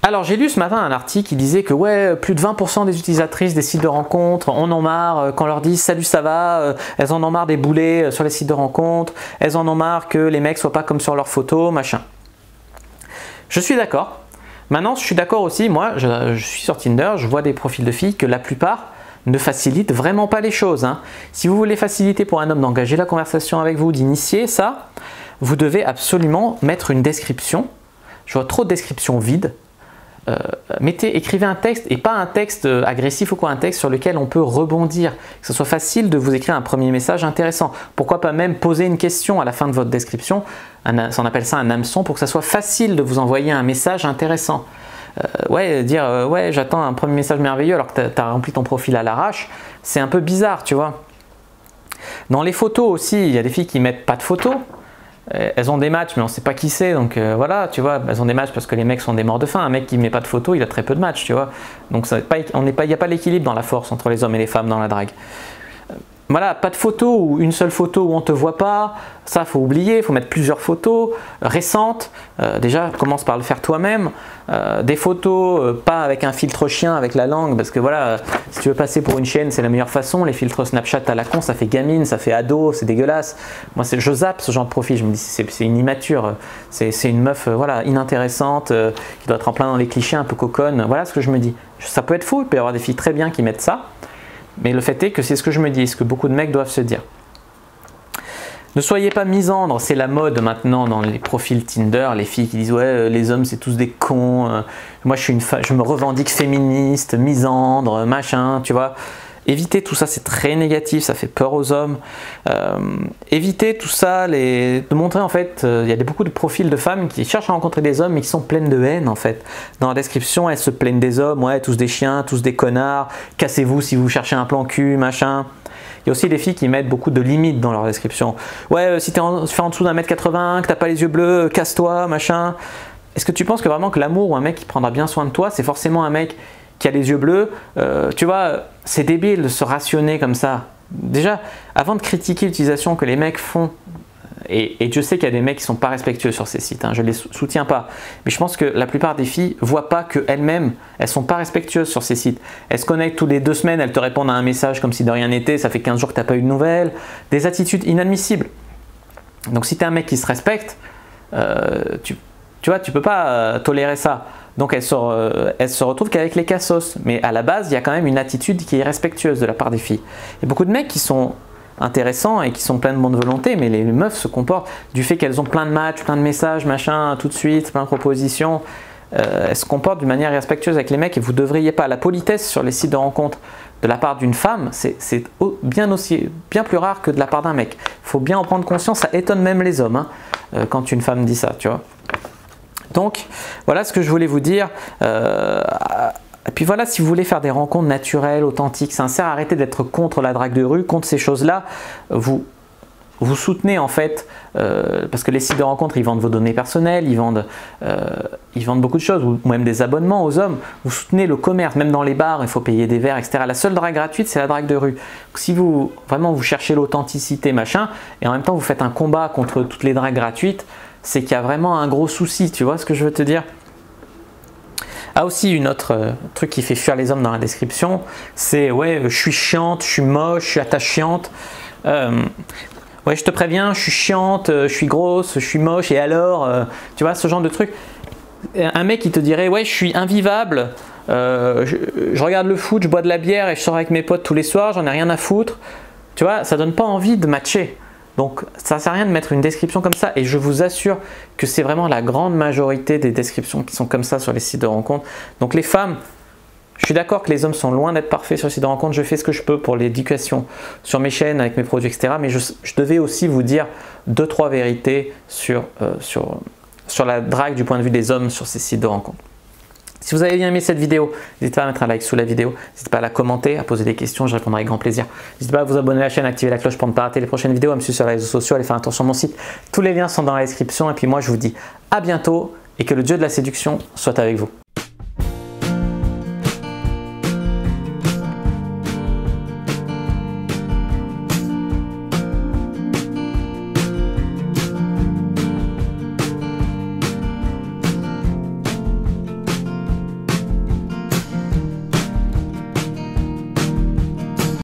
Alors j'ai lu ce matin un article qui disait que ouais, plus de 20% des utilisatrices des sites de rencontres en ont marre quand on leur dit salut ça va, elles en ont marre des boulets sur les sites de rencontres, elles en ont marre que les mecs soient pas comme sur leurs photos, machin. Je suis d'accord. Maintenant je suis d'accord aussi, moi je suis sur Tinder, je vois des profils de filles que la plupart ne facilitent vraiment pas les choses. Hein. Si vous voulez faciliter pour un homme d'engager la conversation avec vous, d'initier ça, vous devez absolument mettre une description. Je vois trop de descriptions vides. Écrivez un texte et pas un texte agressif ou quoi, un texte sur lequel on peut rebondir, que ce soit facile de vous écrire un premier message intéressant. Pourquoi pas même poser une question à la fin de votre description, on appelle ça un hameçon, pour que ça soit facile de vous envoyer un message intéressant. Ouais, j'attends un premier message merveilleux alors que tu as rempli ton profil à l'arrache, c'est un peu bizarre, tu vois. Dans les photos aussi, il y a des filles qui mettent pas de photos. Elles ont des matchs mais on ne sait pas qui c'est, donc voilà, tu vois, elles ont des matchs parce que les mecs sont des morts de faim. Un mec qui ne met pas de photos, il a très peu de matchs, tu vois. Donc il n'y a pas l'équilibre dans la force entre les hommes et les femmes dans la drague. Voilà, pas de photos ou une seule photo où on ne te voit pas, ça faut oublier, il faut mettre plusieurs photos récentes. Déjà, commence par le faire toi-même. Des photos, pas avec un filtre chien, avec la langue, parce que voilà, si tu veux passer pour une chienne, c'est la meilleure façon. Les filtres Snapchat à la con, ça fait gamine, ça fait ado, c'est dégueulasse. Moi, je zappe ce genre de profil, je me dis c'est une immature, c'est une meuf voilà, inintéressante, qui doit être en plein dans les clichés, un peu coconne. Voilà ce que je me dis. Ça peut être faux, il peut y avoir des filles très bien qui mettent ça. Mais le fait est que c'est ce que je me dis, ce que beaucoup de mecs doivent se dire. Ne soyez pas misandre, c'est la mode maintenant dans les profils Tinder, les filles qui disent ouais les hommes c'est tous des cons, moi je me revendique féministe, misandre, machin, tu vois. Évitez tout ça, c'est très négatif, ça fait peur aux hommes. Évitez tout ça, de montrer en fait, il y a beaucoup de profils de femmes qui cherchent à rencontrer des hommes mais qui sont pleines de haine en fait. Dans la description, elles se plaignent des hommes, ouais, tous des chiens, tous des connards, cassez-vous si vous cherchez un plan cul, machin. Il y a aussi des filles qui mettent beaucoup de limites dans leur description. Ouais, si tu es en dessous d'1m80, que t'as pas les yeux bleus, casse-toi, machin. Est-ce que tu penses que vraiment que l'amour ou un mec qui prendra bien soin de toi, c'est forcément un mec qui a les yeux bleus, tu vois, c'est débile de se rationner comme ça. Déjà, avant de critiquer l'utilisation que les mecs font, et Dieu sait qu'il y a des mecs qui ne sont pas respectueux sur ces sites, hein, je ne les soutiens pas, mais je pense que la plupart des filles ne voient pas qu'elles-mêmes, elles ne sont pas respectueuses sur ces sites. Elles se connectent toutes les 2 semaines, elles te répondent à un message comme si de rien n'était, ça fait 15 jours que tu n'as pas eu de nouvelles, des attitudes inadmissibles. Donc si tu es un mec qui se respecte, tu vois, tu ne peux pas tolérer ça. Donc elle se retrouve qu'avec les cassos. Mais à la base, il y a quand même une attitude qui est respectueuse de la part des filles. Il y a beaucoup de mecs qui sont intéressants et qui sont pleins de bonne volonté, mais les meufs se comportent du fait qu'elles ont plein de matchs, plein de messages, machin, tout de suite, plein de propositions. Elles se comportent d'une manière irrespectueuse avec les mecs et vous ne devriez pas. La politesse sur les sites de rencontres de la part d'une femme, c'est bien plus rare que de la part d'un mec. Il faut bien en prendre conscience, ça étonne même les hommes hein, quand une femme dit ça, tu vois. Donc, voilà ce que je voulais vous dire. Et puis voilà, si vous voulez faire des rencontres naturelles, authentiques, sincères, arrêtez d'être contre la drague de rue, contre ces choses-là. Vous soutenez en fait, parce que les sites de rencontres, ils vendent vos données personnelles, ils vendent beaucoup de choses, ou même des abonnements aux hommes. Vous soutenez le commerce, même dans les bars, il faut payer des verres, etc. La seule drague gratuite, c'est la drague de rue. Si vous cherchez l'authenticité, machin, et en même temps vous faites un combat contre toutes les dragues gratuites, c'est qu'il y a vraiment un gros souci, tu vois ce que je veux te dire? Ah aussi, une autre truc qui fait fuir les hommes dans la description, c'est ouais, je suis chiante, je suis moche, je suis attachante. Ouais, je te préviens, je suis chiante, je suis grosse, je suis moche, et alors, tu vois, ce genre de truc. Un mec qui te dirait, ouais, je suis invivable, je regarde le foot, je bois de la bière et je sors avec mes potes tous les soirs, j'en ai rien à foutre. Tu vois, ça donne pas envie de matcher. Donc ça ne sert à rien de mettre une description comme ça et je vous assure que c'est vraiment la grande majorité des descriptions qui sont comme ça sur les sites de rencontres. Donc les femmes, je suis d'accord que les hommes sont loin d'être parfaits sur les sites de rencontres, je fais ce que je peux pour l'éducation sur mes chaînes, avec mes produits, etc. Mais je devais aussi vous dire 2-3 vérités sur la drague du point de vue des hommes sur ces sites de rencontres. Si vous avez bien aimé cette vidéo, n'hésitez pas à mettre un like sous la vidéo, n'hésitez pas à la commenter, à poser des questions, je répondrai avec grand plaisir. N'hésitez pas à vous abonner à la chaîne, à activer la cloche pour ne pas rater les prochaines vidéos, à me suivre sur les réseaux sociaux, à aller faire un tour sur mon site. Tous les liens sont dans la description et puis moi je vous dis à bientôt et que le dieu de la séduction soit avec vous.